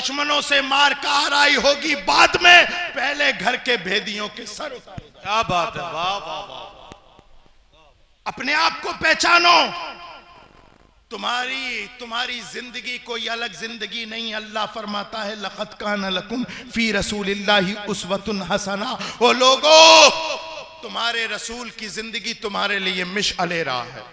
दुश्मनों से मार का आराई होगी बाद में, पहले घर के भेदियों के सर उतारे। क्या बात है, वाह वाह वाह। अपने आप को पहचानो। तुम्हारी जिंदगी कोई अलग जिंदगी नहीं। अल्लाह फरमाता है लक़द कान लकुम फी रसूलिल्लाहि उस्वतुन हसना। ओ लोगो, तुम्हारे रसूल की जिंदगी तुम्हारे लिए मिशअले राह है,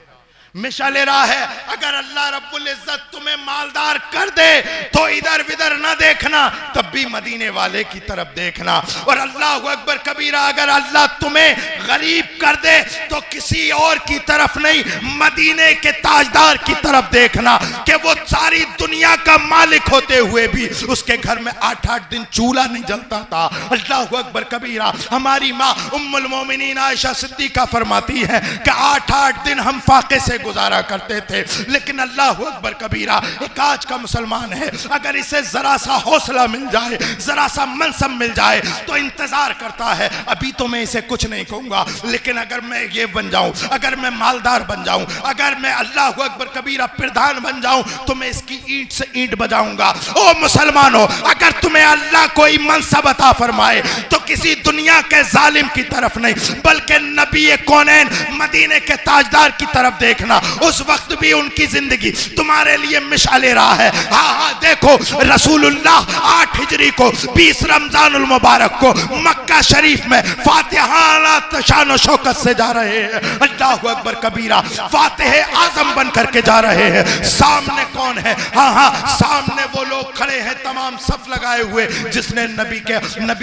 मिशअले राह है। अगर अल्लाह रब्बुल इज्जत तुम्हें मालदार कर दे तो इधर विधर ना देखना, तब भी मदीने वाले की तरफ देखना। और अल्लाह अकबर कबीरा, अगर अल्लाह तुम्हें गरीब कर दे तो किसी और की तरफ नहीं, मदीने के ताजदार की तरफ देखना कि वो सारी दुनिया का मालिक होते हुए भी उसके घर में 8-8 दिन चूल्हा नहीं जलता था। अल्लाह अकबर कबीरा। हमारी माँ उम्मुल मोमिनीन आयशा सिद्दीका फरमाती है कि 8-8 दिन हम फाके से गुजारा करते थे, लेकिन अल्लाह अकबर कबीरा, एक आज का मुसलमान है, अगर इसे जरा सा हौसला मिल जाए, जरा सा मनसब मिल जाए तो इंतजार करता है। अभी तो मैं इसे कुछ नहीं कहूंगा, लेकिन अगर मैं ये बन जाऊं, अगर मैं मालदार बन जाऊं, अगर मैं अल्लाह अकबर कबीरा प्रधान बन जाऊं, तो मैं इसकी ईंट से ईंट बजाऊंगा। ओ मुसलमानों, अगर तुम्हें अल्लाह कोई मनसब अता फरमाए तो किसी दुनिया के जालिम की तरफ नहीं, बल्कि नबी कौनैन मदीने के ताजदार की तरफ देखना। उस वक्त भी उनकी जिंदगी तुम्हारे लिए मिशाले राह है। हाँ हाँ, देखो रसूलुल्लाह 8 हिजरी को 20 रमजानुल मुबारक को मक्का शरीफ में फातिहाना शान शौकत से जा रहे हैं। अल्लाह अकबर कबीरा, फातिह आजम बन करके जा रहे हैं। सामने कौन है? हाँ हाँ, सामने वो लोग खड़े हैं तमाम सफ लगाए हुए, जिसने नबी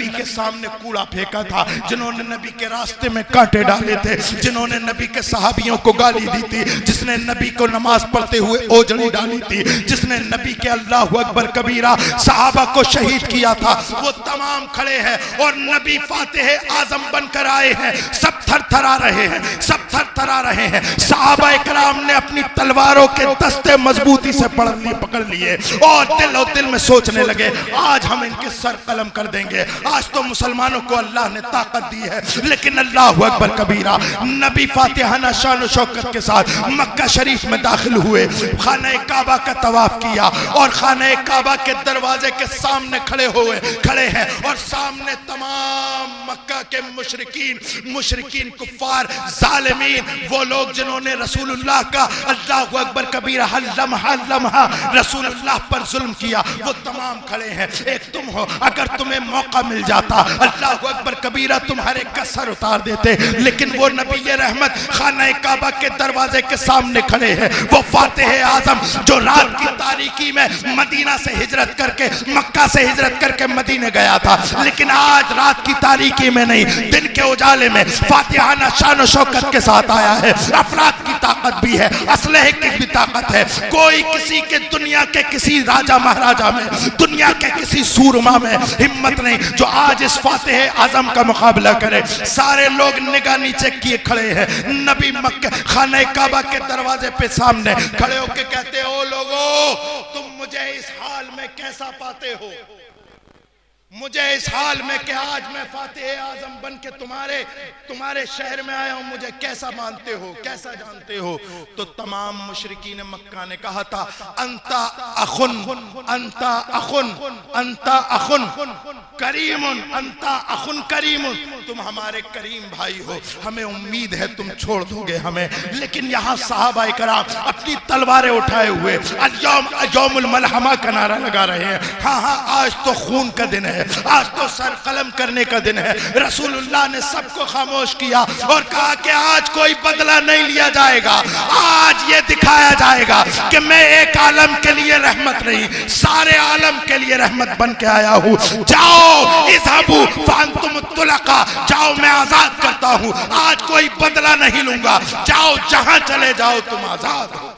के सामने कूड़ा फेंका था, जिन्होंने नबी के रास्ते में कांटे डाले थे, जिन्होंने नबी के सहाबियों को गाली दी थी, जिसने नबी को नमाज पढ़ते हुए ओजड़ी डाली थी, जिसने नबी के अल्लाह अकबर कबीरा सहाबा को शहीद किया था, वो तमाम खड़े हैं और नबी फातिह आजम बनकर आए हैं। सब थरथरा रहे हैं, सब थरथरा रहे हैं। सहाबा इकराम ने अपनी तलवारों के दस्ते मजबूती से पकड़ लिए और दिल में सोचने लगे, आज हम इनके सर कलम कर देंगे। आज तो मुसलमानों को अल्लाह ने ताकत दी है। लेकिन अल्लाह अकबर कबीरा, नबी फातिहाना शान शौकत के साथ मक्का शरीफ में दाखिल हुए, खाना काबा का तवाफ किया और खाना काबा के दरवाजे के सामने खड़े हैं और सामने तमाम मक्का के मुशरिकीन कुफ्फार जालिमीन, वो लोग जिन्होंने रसूलुल्लाह का अल्लाह अकबर कबीरा हर लम्हा रसूलुल्लाह पर जुल्म किया, वो तमाम खड़े हैं। एक तुम हो, अगर तुम्हें मौका मिल जाता अल्लाह अकबर कबीरा तुम्हारे का सर उतार देते, लेकिन वो नबी रहमत खाना काबा के दरवाजे के सामने खड़े हैं। वो फातिह आजम जो रात की तारीकी में मदीना से हिजरत करके, मक्का से हिजरत करके मदीने गया था, लेकिन आज रात की तारीकी में नहीं, दिन के उजाले में फातिहाना शान शौकत के साथ आया है। अफराद की ताकत भी है, असलहे की भी ताकत है। कोई किसी के दुनिया के किसी राजा महाराजा में, दुनिया के किसी सूरमा में हिम्मत नहीं जो आज इस फातिह आजम का मुकाबला करे। सारे लोग निगाह नीचे किए खड़े हैं। नबी मक्का खाना काबा के दरवाजे पे सामने खड़े होके कहते हो, लोगों तुम मुझे इस हाल में कैसा पाते हो? मुझे इस हाल में कि आज मैं फातिह आजम बन के तुम्हारे शहर में आया हूं, मुझे कैसा मानते हो, कैसा जानते हो? तो तमाम मुशरिकीन मक्का ने कहा था, अंता अखुन, अंता अखुन, अंता अखुन करीमुन, अंता अखुन करीमुन, तुम हमारे करीम भाई हो, हमें उम्मीद है तुम छोड़ दोगे हमें। लेकिन यहाँ सहाबा इकराम अपनी तलवारें उठाए हुए यौमुल मलहमा का नारा लगा रहे हैं। हाँ हाँ, आज तो खून का दिन है, आज तो सर कलम करने का दिन है। रसूलुल्लाह ने सबको खामोश किया और कहा कि आज कोई बदला नहीं लिया जाएगा, आज ये दिखाया जाएगा कि मैं एक आलम के लिए रहमत नहीं, सारे आलम के लिए रहमत बन के आया हूँ। जाओ इज़हबू फ़अंतुम तुलक़ा, जाओ मैं आजाद करता हूँ, आज कोई बदला नहीं लूंगा, जाओ जहां चले जाओ तुम आजाद हो।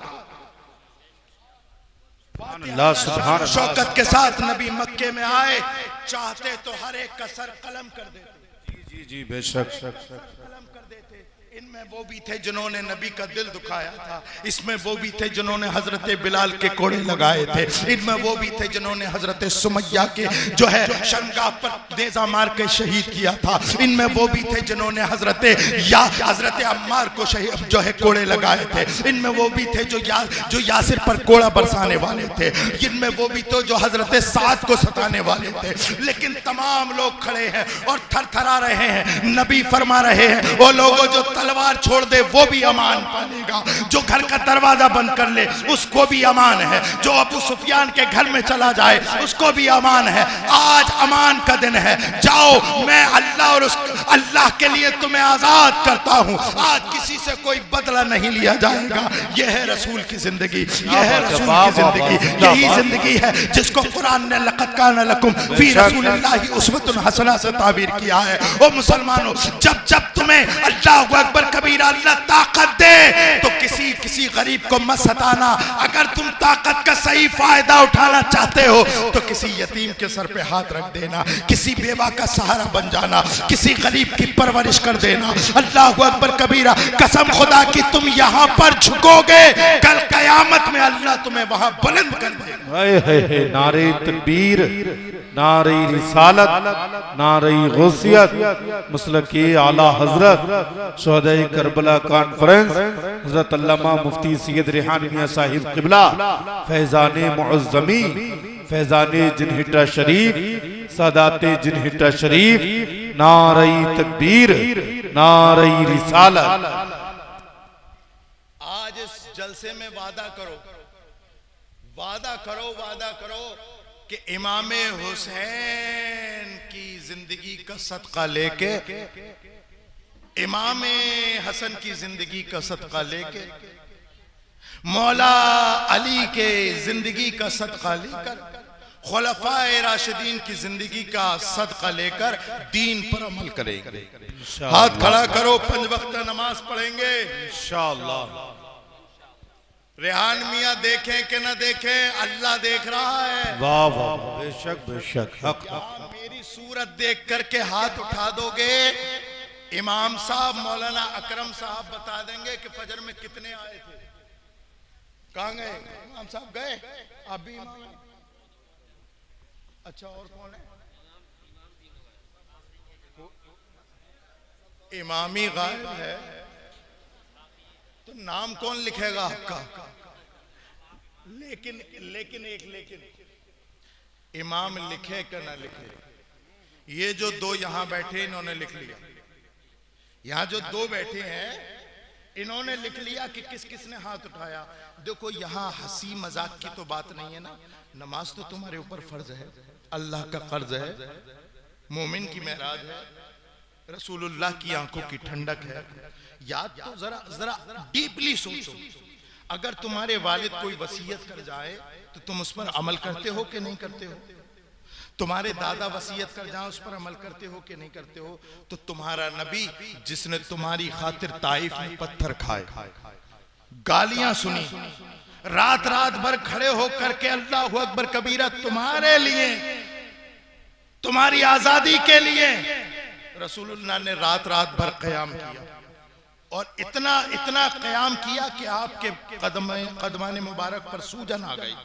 अल्लाह सुभान शौकत के साथ नबी मक्के में आए, चाहते तो हर एक का सर कलम कर देते, जी बेशक कलम कर देते, इनमें वो भी थे जिन्होंने नबी का दिल दुखाया था, इसमें वो भी थे जिन्होंने हजरत बिलाल के कोड़े लगाए थे, इनमें वो भी थे जिन्होंने हजरत सुमैया के जो है शर्मगाह पर नेज़ा मार के शहीद किया था, इनमें वो भी थे जिन्होंने हजरत अम्मार को शहीद जो है कोड़े लगाए थे, इनमें वो भी थे जो यासिर पर कोड़ा बरसाने वाले थे, इनमें वो भी तो जो हजरत साद को सताने वाले थे। लेकिन तमाम लोग खड़े हैं और थरथरा रहे हैं। नबी फरमा रहे हैं वो लोगों जो तलवार छोड़ दे वो भी अमान पालेगा, जो घर का दरवाजा बंद कर ले उसको भी अमान है, जो अबू सुफियान के घर में चला जाए उसको भी अमान है। आज अमान का दिन है, जाओ मैं अल्लाह और अल्लाह के लिए तुम्हें आजाद करता हूं। आज किसी से कोई बदला नहीं लिया जाएगा। यह है रसूल की जिंदगी, यह है रसूल की जिंदगी, यही जिंदगी है जिसको कुरान ने लक़द काना लकुम फी रसूलिल्लाहि उसवतुन हसना से ताबीर किया है। ओ मुसलमानों, जब जब तुम्हें अल्लाहु अकबर कबीरा अल्लाह ताकत दे तो किसी गरीब को मत सताना। अगर तुम ताकत का सही फायदा उठाना चाहते हो तो किसी यतीम के सर पे हाथ रख देना, किसी बेवा का सहारा बन जाना, किसी गरीब की परवरिश कर देना। अल्लाहु अकबर कबीरा, कसम खुदा की तुम यहाँ पर झुकोगे, कल कयामत में अल्लाह तुम्हें वहां बुलंद कर देगा। नारे तकबीर, नारे रिसालत, नारे गौसियत, मसलके आला हजरत, शोहदाए करबला कॉन्फ्रेंस, हजरत अल्लामा मुफ्ती सैयद रेहान मियां साहिब किबला, फैजाने मुअज़्ज़मी, फैजाने जिनहिटा शरीफ, सादाते जिनहिटा शरीफ, नारे तकबीर, नारे रिसालत। आज इस जलसे में वादा करो, वादा करो, वादा करो कि इमाम हुसैन की जिंदगी का सदका लेके, इमाम हसन की जिंदगी का सदका लेके, मौला अली के जिंदगी का सदका लेकर, खुलफाए राशिदीन की जिंदगी का सदका लेकर दीन पर अमल करेंगे। हाथ खड़ा करो, 5 वक्त नमाज पढ़ेंगे इंशाअल्लाह। रेहान मियां देखें कि न देखें, अल्लाह देख रहा है। वाह वाह, बेशक बेशक, हक मेरी सूरत देख करके हाथ उठा दोगे, इमाम साहब मौलाना अकरम साहब बता देंगे कि फजर में कितने आए थे। कहाँ गए इमाम साहब? गए? आप भी इमाम हैं? अच्छा, और कौन है? इमामी गायब है तो नाम कौन लिखेगा आपका? लेकिन इमाम लिखे कि ना लिखे, ये जो 2 यहां बैठे इन्होंने लिख लिया। यहां जो 2 बैठे हैं इन्होंने लिख लिया कि किस किसने हाथ उठाया। देखो, यहां हंसी मजाक की तो बात नहीं है ना। नमाज तो तुम्हारे ऊपर फर्ज है, अल्लाह का कर्ज है, मोमिन की मेराज है, रसूलुल्लाह की आंखों की ठंडक है। याद तो जरा डीपली सोचो, अगर तुम्हारे वालिद कोई वसीयत कर जाए तो तुम उस पर अमल करते हो कि नहीं करते हो? तुम्हारे दादा वसीयत कर जाए उस पर अमल करते हो कि नहीं करते हो? तो तुम्हारा नबी जिसने तुम्हारी खातिर ताइफ में पत्थर खाए, गालियां सुनी, रात भर खड़े होकर के अल्लाहु अकबर कबीरा तुम्हारे लिए, तुम्हारी आजादी के लिए रसूलुल्लाह ने रात भर क़याम किया। और इतना क़याम किया कि आपके कदमाने मुबारक पर सूजन आ गई।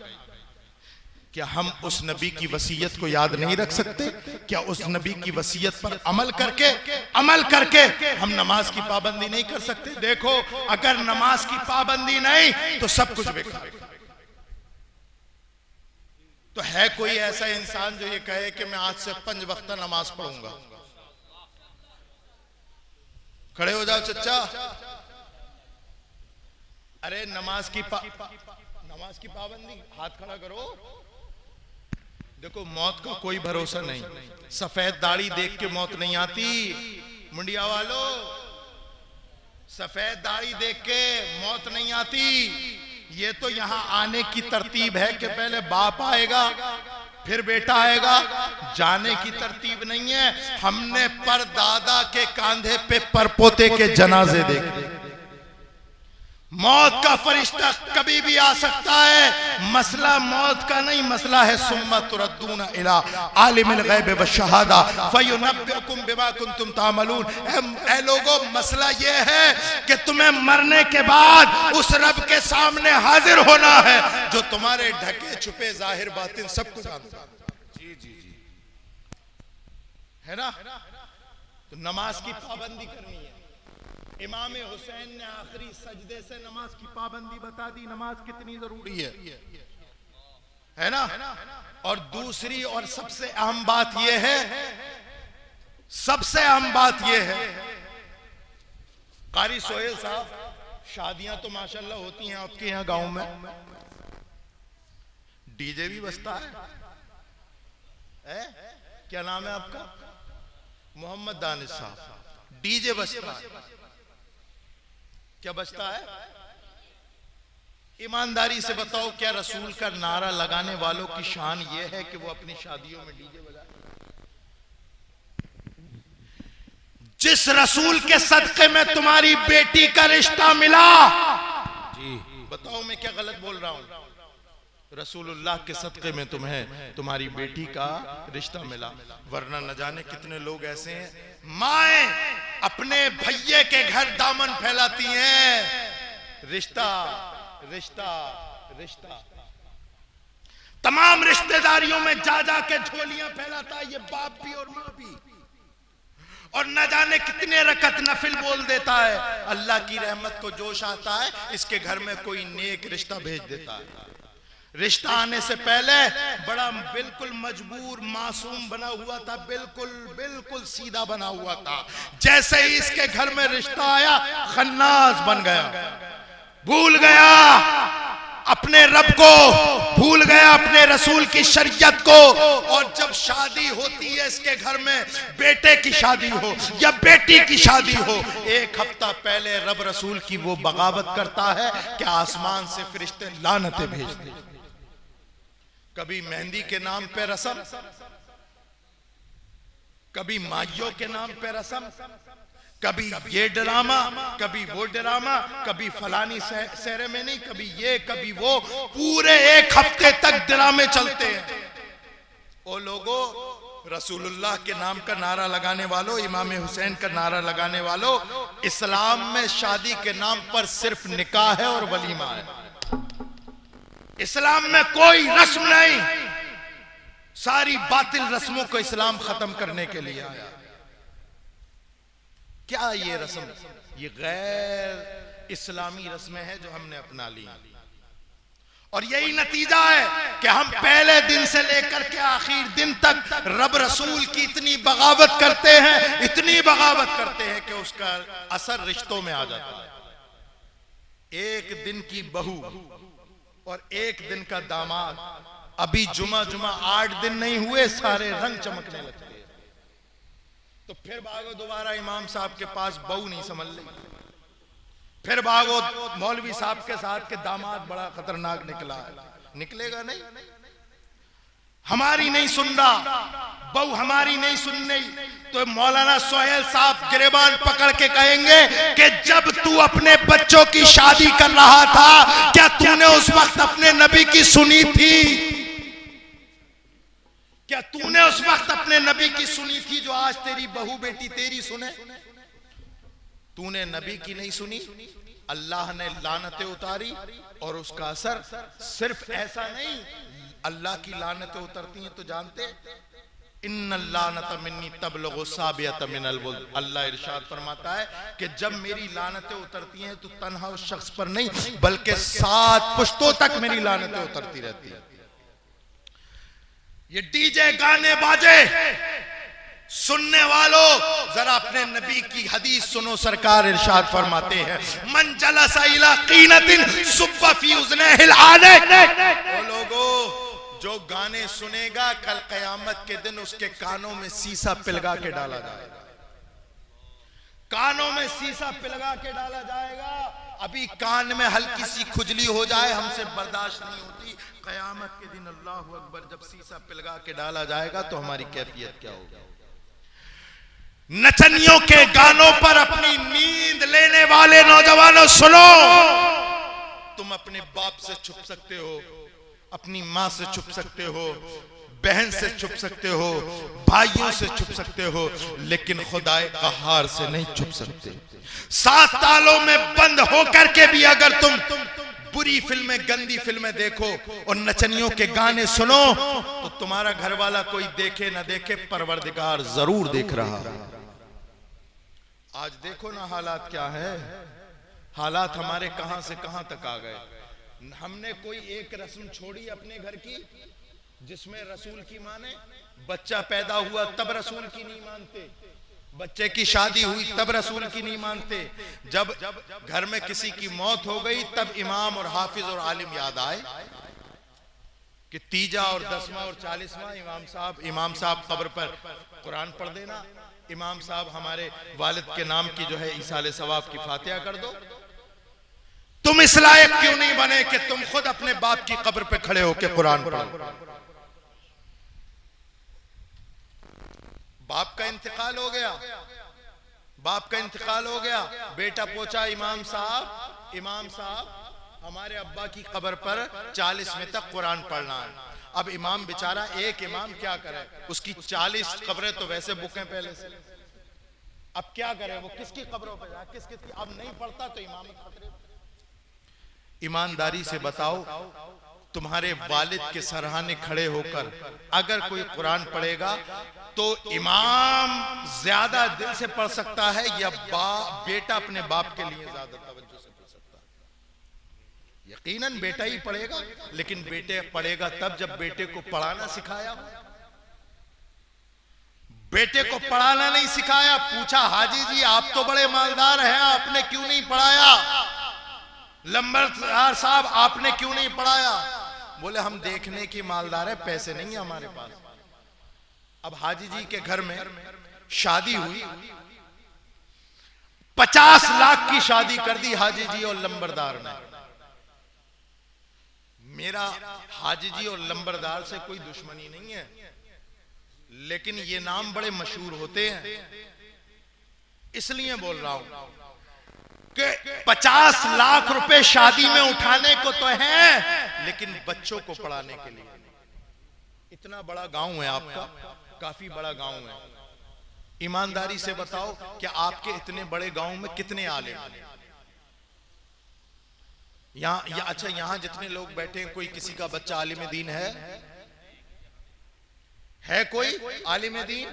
क्या हम उस नबी की वसीयत को याद नहीं रख सकते? क्या उस नबी की वसीयत पर अमल करके हम नमाज की पाबंदी नहीं कर सकते? देखो, अगर नमाज की पाबंदी नहीं तो सब कुछ बेकार। तो है कोई ऐसा इंसान जो ये कहे कि मैं आज से 5 वक्त नमाज पढ़ूंगा? खड़े हो जाओ चच्चा। अरे नमाज की पाबंदी, हाथ खड़ा करो। देखो, मौत का कोई भरोसा नहीं। सफेद दाढ़ी देख के मौत नहीं आती मुंडिया वालों, सफेद दाढ़ी देख के मौत नहीं आती। ये तो यहाँ आने की तरतीब है कि पहले बाप आएगा फिर बेटा आएगा, जाने की तरतीब नहीं है। हमने परदादा के कांधे पे परपोते के जनाजे देखे, मौत का फरिश्ता कभी भी आ सकता है। मसला मौत का नहीं, मसला है सुम्मा तुरद्दूना इला आलिमिल गैब व शहादा फयुनब्बिउकुम बिमा कुंतुम तामलून। ऐ लोगों, मसला ये है कि तुम्हें मरने के बाद उस रब के सामने हाजिर होना है जो तुम्हारे ढके छुपे जाहिर बातिन सब कुछ जानता है। जी जी जी, है ना? तो नमाज की पाबंदी करनी है। इमाम हुसैन ने आखिरी सजदे से नमाज की पाबंदी बता दी, नमाज कितनी जरूरी है ना? और दूसरी और सबसे अहम बात यह है, सबसे अहम बात यह है, कारी सोहेल साहब, शादियां तो माशाल्लाह होती हैं आपके यहां गांव में, डीजे भी बजता है? क्या नाम है आपका? मोहम्मद दानिश साहब। डीजे बजता है, क्या बजता है? ईमानदारी से बताओ, क्या रसूल का नारा लगाने वालों की शान यह है कि वो अपनी शादियों में डीजे बजाए? जिस रसूल के सदके में तुम्हारी बेटी का रिश्ता मिला, जी बताओ मैं क्या गलत बोल रहा हूं? रसूलुल्लाह के सदके में तुम्हें तुम्हारी बेटी का रिश्ता मिला, वरना न जाने कितने लोग ऐसे हैं, माएं अपने भैये के घर दामन फैलाती हैं, रिश्ता रिश्ता रिश्ता, तमाम रिश्तेदारियों में जा जा के झोलियां फैलाता है ये बाप भी और मां भी, और न जाने कितने रकत नफिल बोल देता है। अल्लाह की रहमत को जोश आता है, इसके घर में कोई नेक रिश्ता भेज देता है। रिश्ता आने से पहले बड़ा बिल्कुल मजबूर मासूम बना हुआ था, बिल्कुल बिल्कुल सीधा बना हुआ था। जैसे ही इसके घर में रिश्ता आया, खन्नास बन गया, भूल गया अपने रब को, भूल गया अपने रसूल की शरीयत को। और जब शादी होती है इसके घर में, बेटे की शादी हो या बेटी की शादी हो, एक हफ्ता पहले रब रसूल की वो बगावत करता है कि आसमान से फरिश्ते लानतें भेजते हैं। कभी मेहंदी के नाम पे रस्म, कभी माइयों के नाम पे रस्म, कभी ये ड्रामा, कभी वो ड्रामा, कभी फलानी सेरेमनी, कभी ये कभी वो, पूरे एक हफ्ते तक ड्रामे चलते हैं। ओ लोगों, रसूलुल्लाह के नाम का नारा लगाने वालों, इमाम हुसैन का नारा लगाने वालों, इस्लाम में शादी के नाम पर सिर्फ निकाह है और वलीमा है। इस्लाम में कोई रस्म नहीं, सारी बातिल रस्मों को इस्लाम खत्म करने के लिए आया। क्या ये रस्म? ये गैर इस्लामी रस्में हैं जो हमने अपना ली, और यही नतीजा है कि हम पहले दिन से लेकर के आखिर दिन तक रब रसूल की इतनी बगावत करते हैं, इतनी बगावत करते हैं कि उसका असर रिश्तों में आ जाता है। एक दिन की बहू और एक दिन का दामाद, अभी जुमा 8 दिन नहीं हुए, सारे रंग चमकने लगते हैं। तो फिर भागो दोबारा इमाम साहब के पास, बहू नहीं समझ ली, फिर भागो मौलवी साहब के साथ के दामाद बड़ा खतरनाक निकला है। निकलेगा नहीं, हमारी नहीं सुन रहा, बहू हमारी नहीं सुन रही, तो मौलाना सोहेल साहब गिरेबान पकड़ के कहेंगे कि जब तू अपने बच्चों की शादी कर रहा था, क्या तूने उस वक्त अपने नबी की सुनी थी? क्या तूने उस वक्त अपने नबी की सुनी थी जो आज तेरी बहू बेटी तेरी सुने? तूने नबी की नहीं सुनी, अल्लाह ने लानतें उतारी, और उसका असर सिर्फ ऐसा नहीं, अल्लाह की लानतें उतरती हैं तो जानते, इन्नल्लानत मिन्नी तबलगु साबियत मिनल वुल्द। अल्लाह इरशाद फरमाता है कि जब मेरी लानतें उतरती हैं तो तन्हा उस शख्स पर नहीं, बल्कि 7 पुश्तों तक मेरी लानतें उतरती रहती है। ये डीजे गाने बाजे सुनने वालों, जरा अपने नबी की हदीस सुनो। सरकार इरशाद फरमाते हैं, मन जलसा इला कीनतिन सुब्बा फी उज़निहिल आनक। ओ लोगों, जो गाने सुनेगा कल कयामत के दिन उसके कानों में सीसा पिलगा के डाला जाएगा, कानों में सीसा पिलगा के डाला जाएगा। अभी कान में हल्की सी खुजली हो जाए हमसे बर्दाश्त नहीं होती, कयामत के दिन अल्लाह अकबर जब सीसा पिलगा के डाला जाएगा तो हमारी कैफियत क्या होगी? नचनियों के गानों पर अपनी नींद लेने वाले नौजवानों सुनो, तुम अपने बाप से छुप सकते हो, अपनी माँ से छुप सकते हो, बहन से छुप सकते हो, भाइयों से छुप सकते हो, लेकिन खुदाए कहार से नहीं छुप सकते। 7 तालों में बंद होकर के भी अगर तुम बुरी फिल्में, गंदी फिल्में देखो और नचनियों के गाने सुनो तो तुम्हारा घर वाला कोई देखे ना देखे, परवरदिगार जरूर देख रहा है। आज देखो ना हालात क्या है, हालात हमारे कहां से कहां तक आ गए। हमने कोई एक रस्म छोड़ी अपने घर की जिसमें रसूल की माने, बच्चा पैदा हुआ तब रसूल की नहीं मानते, बच्चे की शादी हुई तब रसूल की नहीं मानते, जब घर में किसी की मौत हो गई तब इमाम और हाफिज और आलिम याद आए कि तीजा और 10वां और 40वां इमाम साहब कब्र पर कुरान पढ़ देना, इमाम साहब हमारे वालिद के नाम की जो है ईसाले सवाब की फातिहा कर दो। तुम इस लायक क्यों नहीं बने कि तुम खुद अपने बाप की कब्र पे खड़े होकर कुरान पढ़ो? बाप का इंतकाल हो गया, बाप का इंतकाल हो गया, बेटा पूछा इमाम साहब हमारे अब्बा की कब्र पर 40वें तक कुरान पढ़ना है। अब इमाम बेचारा, एक इमाम क्या करे, उसकी 40 कब्रें तो वैसे बुक हैं पहले से, अब क्या करे वो, किसकी कब्रों पर जाए, किस की, अब नहीं पढ़ता तो इमामत खतरे। ईमानदारी से बताओ, तुम्हारे वालिद के सरहाने खड़े होकर अगर कोई कुरान पढ़ेगा तो इमाम ज्यादा दिल से पढ़ सकता है या बेटा अपने बाप के लिए ज्यादा तवज्जो से पढ़ सकता है? यकीनन बेटा ही पढ़ेगा, लेकिन बेटे पढ़ेगा तब जब बेटे को पढ़ाना सिखाया हो। बेटे को पढ़ाना नहीं सिखाया, पूछा हाजी जी आप तो बड़े मालदार हैं, आपने क्यों नहीं पढ़ाया? लंबरदार साहब आपने क्यों नहीं पढ़ाया? बोले हम देखने की मालदार है, पैसे नहीं है हमारे पास। अब हाजी जी के घर में शादी हुई, 50 लाख की शादी कर दी हाजी जी और लंबरदार ने। मेरा हाजी जी और लंबरदार से कोई दुश्मनी नहीं है, लेकिन ये नाम बड़े मशहूर होते हैं, इसलिए बोल रहा हूं कि 50 लाख रुपए शादी में उठाने को तो है, लेकिन बच्चों को पढ़ाने के लिए। इतना बड़ा गांव है आपका, काफी बड़ा गांव है, ईमानदारी से बताओ कि आपके इतने बड़े गांव में कितने आलिम हैं? अच्छा यहां जितने लोग बैठे हैं, कोई किसी का बच्चा आलिम दीन है कोई आलिम दीन?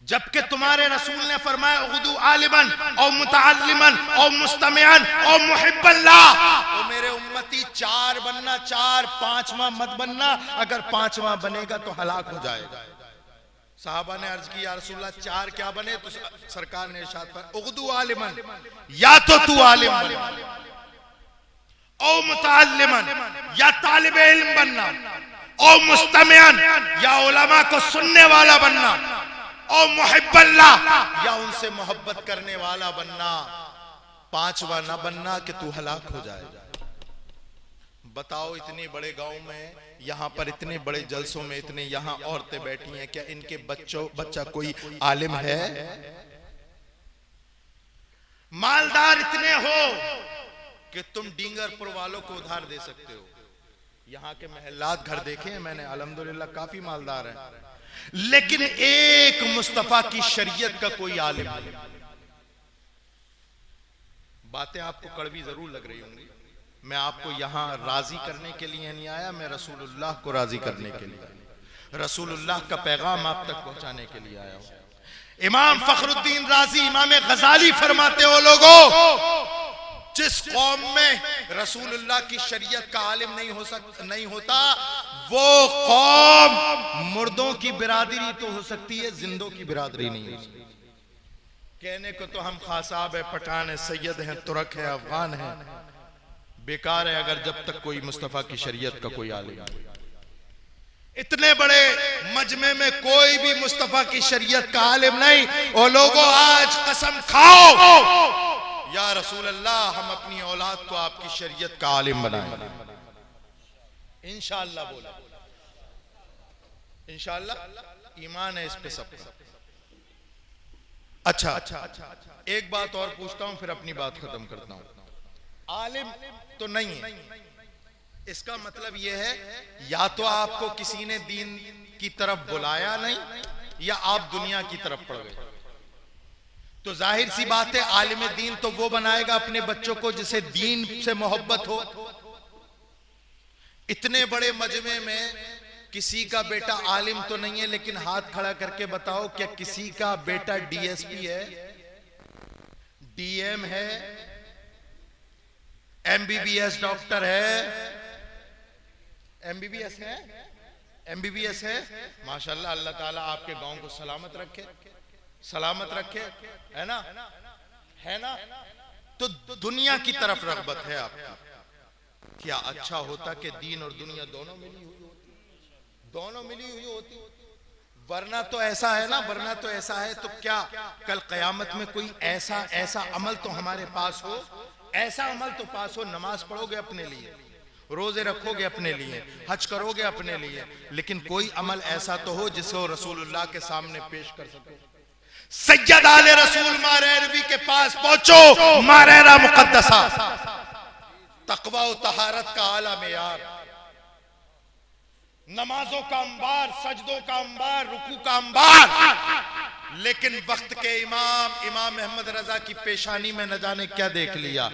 जबकि तुम्हारे रसूल ने फरमाया उगदू आलिमन और मुतअल्लिमन और मुस्तमिअन और मुहिब्बल्लाह। तो मेरे उम्मती 4 बनना, 4, 5वां मत बनना, अगर 5वां बनेगा तो हलाक हो जाएगा। साहबा ने अर्ज की या रसूलल्लाह 4 क्या बने? तो सरकार ने इरशाद फरमाया उगदू आलिमन, या तो तू आलिम बन, और मुतअल्लिमन या तालिब इल्म बनना, और मुस्तमिअन या उलमा को सुनने वाला बनना, और मुहिब्बल्लाह या उनसे मोहब्बत करने वाला बनना। 5वां ना बनना कि तू हलाक हो जाएगा। बताओ इतने बड़े गांव में, यहां पर इतने बड़े जलसों में इतने यहां औरतें बैठी हैं, क्या इनके बच्चा कोई आलिम है? मालदार इतने हो कि तुम डींगरपुर वालों को उधार दे सकते हो। यहां के महल्लात घर देखे हैं मैंने, अल्हम्दुलिल्लाह काफी मालदार हैं, लेकिन एक मुस्तफा की शरीयत का कोई आलिम नहीं। बातें आपको कड़वी जरूर लग रही होंगी, मैं आपको यहां राजी करने के लिए नहीं आया, मैं रसूलुल्लाह को राजी करने के लिए, रसूलुल्लाह का पैगाम आप तक पहुंचाने के लिए आया हूं। इमाम फखरुद्दीन राजी, इमाम गजाली फरमाते हो लोगों, जिस कौम में रसूलुल्लाह की शरीयत का आलिम नहीं होता, वो कौम मुर्दों की बिरादरी तो हो सकती है, जिंदों की बिरादरी नहीं हो सकती। कहने को तो हम खासाब है, पठान है, सैयद है, तुर्क है, अफगान है, बेकार है अगर जब तक कोई मुस्तफा की शरीयत का कोई आलिम। इतने बड़े मजमे में कोई भी मुस्तफा की शरीयत का आलिम नहीं। और लोगों आज कसम खाओ या रसूल अल्लाह, हम अपनी औलाद को आपकी शरीयत का आलिम बनाएंगे इंशाअल्लाह। बोला इंशाअल्लाह, ईमान है इस पे सब। अच्छा, एक बात और पूछता हूं फिर अपनी बात खत्म करता हूं। आलिम तो नहीं है। इसका मतलब यह है या तो आपको किसी ने दीन की तरफ बुलाया नहीं, या आप दुनिया की तरफ पड़ गए। तो जाहिर सी बात है आलिम दीन तो वो बनाएगा अपने बच्चों को जिसे दीन से मोहब्बत हो। इतने बड़े मजमे में किसी का बेटा आलिम तो नहीं है, लेकिन हाथ खड़ा करके बताओ क्या किसी का बेटा डीएसपी है, डीएम है, एमबीबीएस डॉक्टर है? एमबीबीएस है, एमबीबीएस है। माशाल्लाह, अल्लाह ताला आपके गांव को सलामत रखे, सलामत रखे, है ना, है ना। तो दुनिया की तरफ रग़बत है आपकी। क्या अच्छा होता कि दीन और दुनिया दोनों मिली हुई होती, दोनों मिली हुई होती। वरना तो ऐसा है ना, वरना तो ऐसा है तो क्या कल क़यामत में कोई ऐसा अमल तो हमारे पास हो, ऐसा अमल तो पास हो, नमाज पढ़ोगे अपने लिए, रोजे रखोगे अपने लिए, हज करोगे अपने लिए, लेकिन कोई अमल ऐसा तो हो जिसे रसूलुल्लाह के सामने पेश कर सको। सैयद आले रसूल मारेरवी के पास पहुंचो, मारेरा मुकद्दसा, तकवा और तहारत का आला मेयार, नमाजों का अंबार, सजदों का अंबार, रुकू का अंबार। लेकिन वक्त के इमाम अहमद रजा की पेशानी में न जाने क्या देख लिया,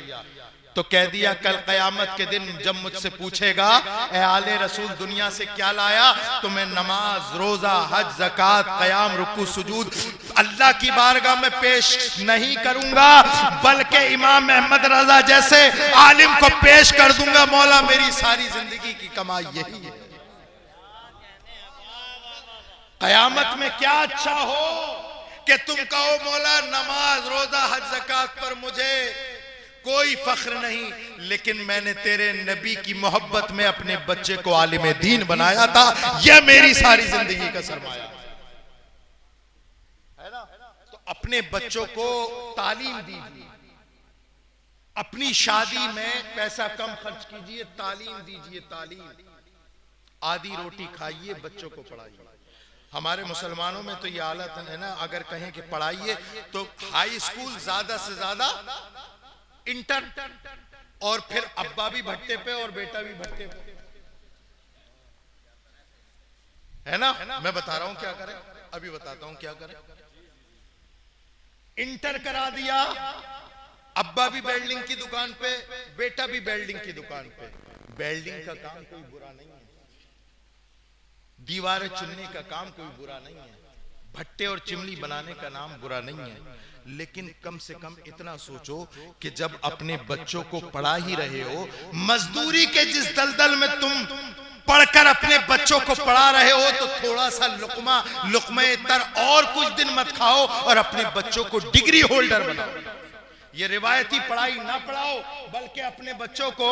तो कह दिया कल क़यामत के दिन जब मुझसे पूछेगा ए आले रसूल दुनिया से क्या लाया, तो मैं नमाज, रोजा, हज, ज़कात, क़याम, रुकू, सुजूद अल्लाह की बारगाह में पेश नहीं करूंगा, बल्कि इमाम अहमद रजा जैसे आलिम को पेश कर दूंगा। मौला मेरी सारी जिंदगी की कमाई यही है। क़यामत में क्या अच्छा हो कि तुम कहो मौला नमाज, रोजा, हज, ज़कात पर मुझे कोई फख्र नहीं, लेकिन मैंने तेरे नबी की मोहब्बत में अपने बच्चे को आलिम दीन बनाया था, यह मेरी सारी जिंदगी का सरमाया है ना। तो अपने बच्चों को तालीम दीजिए, अपनी शादी में पैसा कम खर्च कीजिए, तालीम दीजिए, तालीम। आधी रोटी खाइए, बच्चों को पढ़ाइए। हमारे मुसलमानों में तो यह हालत है ना, अगर कहें कि पढ़ाइए तो हाई स्कूल, ज्यादा से ज्यादा इंटर, और फिर अब्बा भी भट्टे पे और बेटा भी भट्टे पे, है ना। मैं बता रहा हूं क्या करें, अभी बताता हूं क्या करें। इंटर करा दिया, अब्बा भी वेल्डिंग की दुकान पे, बेटा भी वेल्डिंग की दुकान पे। वेल्डिंग का काम कोई बुरा नहीं है, दीवारें चुनने का काम कोई बुरा नहीं है, भट्टे और चिमनी बनाने का नाम बुरा नहीं है, लेकिन कम से कम इतना सोचो कि जब अपने बच्चों को पढ़ा ही रहे हो, मजदूरी के जिस दलदल में तुम पढ़कर अपने बच्चों को पढ़ा रहे हो, तो थोड़ा सा लुक़्मे तर और कुछ दिन मत खाओ और अपने बच्चों को डिग्री होल्डर बनाओ। ये रिवायती पढ़ाई ना पढ़ाओ, बल्कि अपने बच्चों को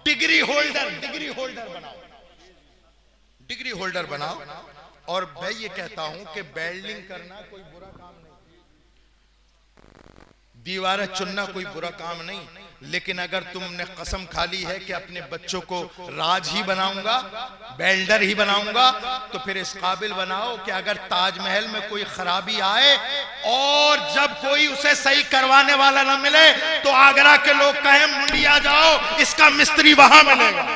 डिग्री होल्डर बनाओ, डिग्री होल्डर बनाओ। और मैं ये कहता हूं कि वेल्डिंग करना कोई बुरा काम नहीं, दीवारें चुनना कोई बुरा काम नहीं, लेकिन अगर तुमने कसम खा ली है कि अपने बच्चों को राज ही बनाऊंगा, वेल्डर ही बनाऊंगा, तो फिर इस काबिल बनाओ कि अगर ताजमहल में कोई खराबी आए और जब कोई उसे सही करवाने वाला ना मिले, तो आगरा के लोग कहें मुंडिया जाओ, इसका मिस्त्री वहां मिलेगा।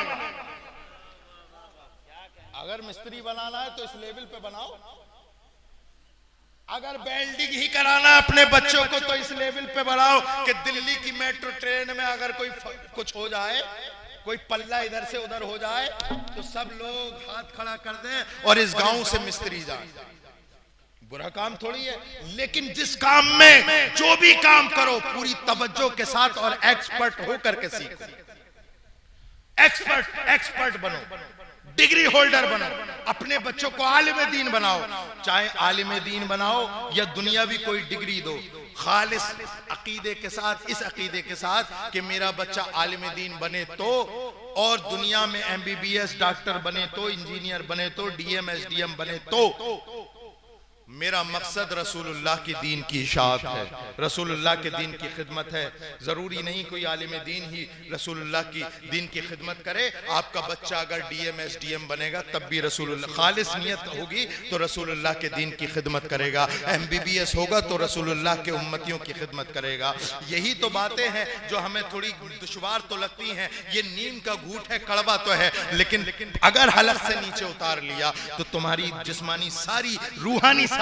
अगर मिस्त्री बनाना है तो इस लेवल पे बनाओ, अगर वेल्डिंग ही कराना है अपने बच्चों को तो इस लेवल पे बनाओ कि दिल्ली की मेट्रो ट्रेन में अगर कोई कुछ हो जाए, कोई पल्ला इधर से उधर हो जाए, तो सब लोग हाथ खड़ा कर दें और इस गांव से मिस्त्री जाए। बुरा काम थोड़ी है, लेकिन जिस काम में जो भी काम करो पूरी तवज्जो के साथ और एक्सपर्ट होकर के सीखो, एक्सपर्ट बनो, डिग्री होल्डर बनो, अपने बच्चों को आलिम दीन बनाओ। चाहे आलिम दीन बनाओ या दुनियावी कोई डिग्री दो, खालिस अकीदे के साथ, इस अकीदे के साथ कि मेरा बच्चा आलिम दीन बने तो, और दुनिया में एमबीबीएस डॉक्टर बने तो, इंजीनियर बने तो, डीएम एसडीएम बने तो। मेरा मकसद रसूलुल्लाह के दीन की इशाअत है, रसूलुल्लाह के दीन की खिदमत है। ज़रूरी नहीं कोई आलिम दीन ही रसूलुल्लाह की दीन की खिदमत करे। आपका बच्चा अगर डीएम एसडीएम बनेगा तब भी रसूलुल्लाह, खालिस नियत होगी तो रसूलुल्लाह के दीन की खिदमत करेगा। एमबीबीएस होगा तो रसूलुल्लाह के उम्मतियों की खिदमत करेगा। यही तो बातें हैं जो हमें थोड़ी दुश्वार तो लगती हैं। ये नीम का घूंट है, कड़वा तो है, लेकिन अगर हलक से नीचे उतार लिया तो तुम्हारी जिस्मानी सारी, रूहानी सारी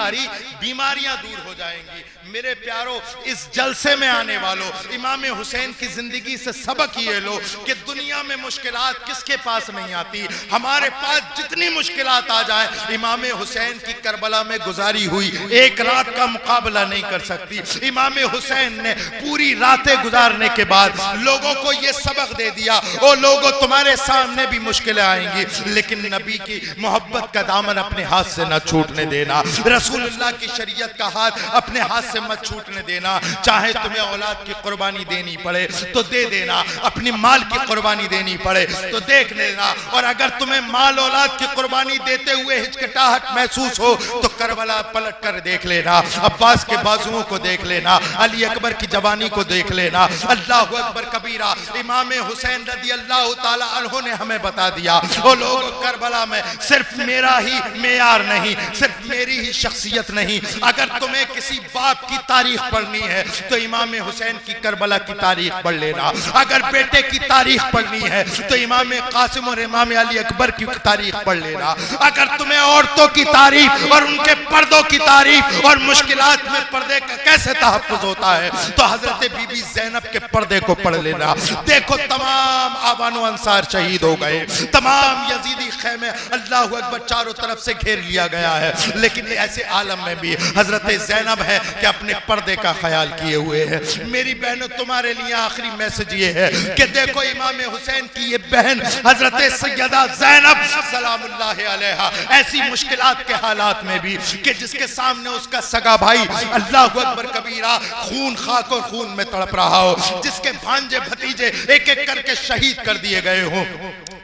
बीमारियां दूर हो जाएंगी। मेरे प्यारो, इस जलसे में आने वालों, इमाम हुसैन की जिंदगी से सबक ये लो कि दुनिया में मुश्किलात किसके पास नहीं आती। हमारे पास जितनी मुश्किलात आ जाए, इमाम हुसैन की करबला में गुजारी हुई एक रात का मुकाबला नहीं कर सकती। इमाम हुसैन ने पूरी रातें गुजारने के बाद लोगों को ये सबक दे दिया, ओ लोगों तुम्हारे सामने भी मुश्किलें आएंगी, लेकिन नबी की मोहब्बत का दामन अपने हाथ से न छूटने देना, रसूलुल्लाह की शरीयत का हाथ अपने हाथ से मत छूटने देना। चाहे तुम्हें औलाद की कुर्बानी देनी पड़े तो दे देना, अपनी माल की कुर्बानी देनी पड़े तो देख लेना। और अगर तुम्हें माल औलाद की कुर्बानी देते हुए हिचकिटाहट महसूस हो तो करबला पलट कर देख लेना, अब्बास के बाजुओं को देख लेना, अली अकबर की जवानी को देख लेना। अल्लाहु अकबर कबीरा। इमाम हुसैन रज़ी अल्लाह ताला अन्हु ने हमें बता दिया, वो लोग करबला में सिर्फ मेरा ही मेयार नहीं, सिर्फ मेरी ही शख्सियत नहीं, अगर तुम्हें किसी बाप की तारीख पढ़नी है तो इमाम हुसैन की करबला की तारीख पढ़ लेना। अगर बेटे की तारीख पढ़नी है तो इमाम कासिम और इमाम अली अकबर की तारीख पढ़ लेना। अगर तुम्हें औरतों की तारीख और उनके पर्दों की तारीख और मुश्किलात में पर्दे का कैसे तहफ़्फ़ुज़ होता है तो हजरत बीबी ज़ैनब के पर्दे को पढ़ लेना। देखो तमाम आवानो अंसार शहीद हो गए, तमाम यजीदी खैमे अल्लाहु अकबर चारों तरफ से घेर लिया गया है, लेकिन ऐसे आलम में भी हजरत ज़ैनब है कि अपने पर्दे का ख्याल किए हुए है। मेरी बहनों, तुम्हारे लिए आखिरी मैसेज ये है कि देखो इमाम हुसैन की ये बहन हजरत सैयदा ज़ैनब सलामुल्लाह अलैहा ऐसी मुश्किलात के हालात में भी कि जिसके सामने उसका सगा भाई अल्लाहु अकबर कबीरा खून खाक और खून में तड़प रहा हो, जिसके भांजे भतीजे एक एक करके शहीद कर दिए गए हों,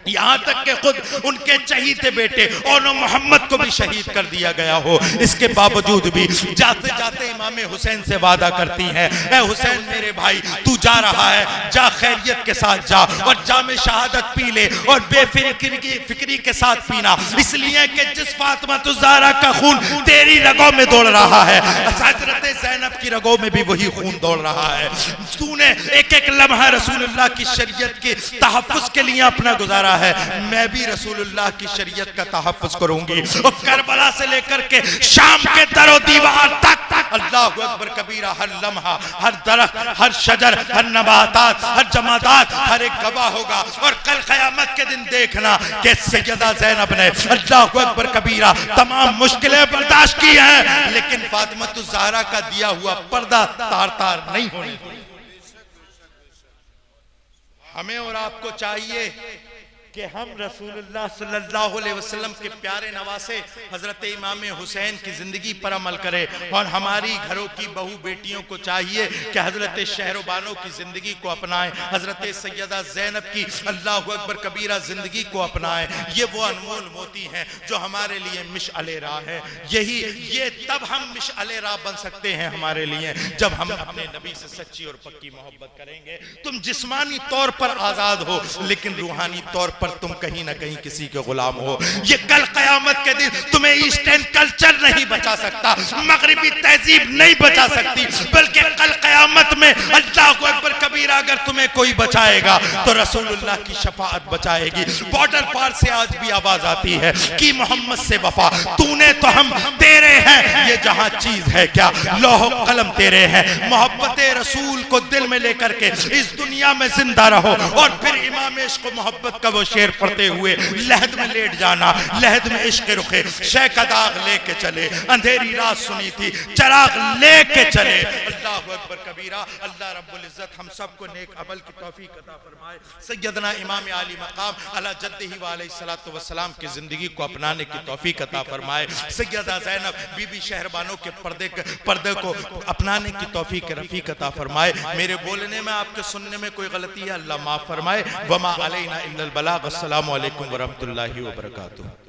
यहाँ तक के खुद उनके चहीते बेटे और मोहम्मद को भी शहीद कर दिया गया हो, इसके बावजूद भी जाते जाते इमाम हुसैन से वादा करती हैं, ए हुसैन मेरे भाई तू जा रहा है, जा खैरियत के साथ जा और जामे शहादत पी ले और बेफिक्री के साथ पीना, इसलिए कि जिस फातिमा ज़हरा का खून तेरी रगों में दौड़ रहा है, हज़रत ज़ैनब की रगों में भी वही खून दौड़ रहा है। तूने एक एक लम्हा रसूलुल्लाह की शरीयत के तहफ़्फ़ुज़ के लिए अपना गुजारा है, मैं भी रसूलुल्लाह की शरीयत का तहफ़्फ़ुज़ करूंगी। और करबला से लेकर के शाम के दरो दीवार तक अल्लाहु अकबर कबीरा, हर लम्हा, हर दरख्त, हर शजर, हर नबातात, हर जमादात, हर एक गवाह होगा। और कल क़यामत के दिन देखना कि सैयदा ज़ैनब ने अल्लाहु अकबर कबीरा तमाम मुश्किलें बर्दाश्त की हैं, लेकिन फातिमा ज़हरा का दिया हुआ पर्दा तार तार नहीं होने। हमें और आपको चाहिए कि हम रसूलुल्लाह सल्लल्लाहु अलैहि वसल्लम के प्यारे नवासे हजरत इमाम हुसैन की जिंदगी पर अमल करें। और हमारी घरों की बहू बेटियों को चाहिए कि हजरत शहरबानों की जिंदगी को अपनाएं, हजरत सैयदा ज़ैनब की अल्लाहु अकबर कबीरा जिंदगी को अपनाएं। ये वो अनमोल मोती हैं जो हमारे लिए मिशअले राह है। ये तब हम मिशअले राह बन सकते हैं हमारे लिए जब हम अपने नबी से सच्ची और पक्की मोहब्बत करेंगे। तुम जिस्मानी तौर पर आजाद हो, लेकिन रूहानी तौर पर तुम कहीं ना कहीं किसी के गुलाम हो। ये कल क़यामत के दिन तुम्हें ईस्टर्न कल्चर नहीं बचा सकता, मगरिबी तहजीब नहीं बचा सकती, बल्कि कल क़यामत में अल्लाहु अकबर कबीरा अगर तुम्हें कोई बचाएगा तो रसूलुल्लाह की शफाअत बचाएगी। बॉर्डर पार से आज भी आवाज आती है कि मोहम्मद से वफा, तूने तो हम तेरे हैं, ये जहां चीज है क्या, लौह कलम तेरे हैं। मोहब्बत रसूल को दिल में लेकर के इस दुनिया में जिंदा रहो। और फिर इमाम इश्क मोहब्बत का वो शेर पढ़ते हुए लहद में लेट जाना, लहद में इश्क रुखे शे का दाग लेके चले, अंधेरी रात सुनी थी चराग लेके चले। अल्लाहु अकबर कबीरा। अल्लाह रब्बुल इज्जत हम सबको नेक अमल की तौफीक अता फरमाए। सैयदना इमाम आली मकाम अला जद्दिही व अलैहि सलातो व सलाम की जिंदगी को अपनाने की तौफीक अता फरमाए। सैयदा ज़ैनब बीबी शहरबानों के पर्दे को अपनाने की तौफीक रफीक अता फरमाए। मेरे बोलने में आपके सुनने में कोई गलती है अल्लाह माफ फरमाए। वमा अलैना इल्लल बलाग। अस्सलामु अलैकुम व रहमतुल्लाहि व बरकातुहू।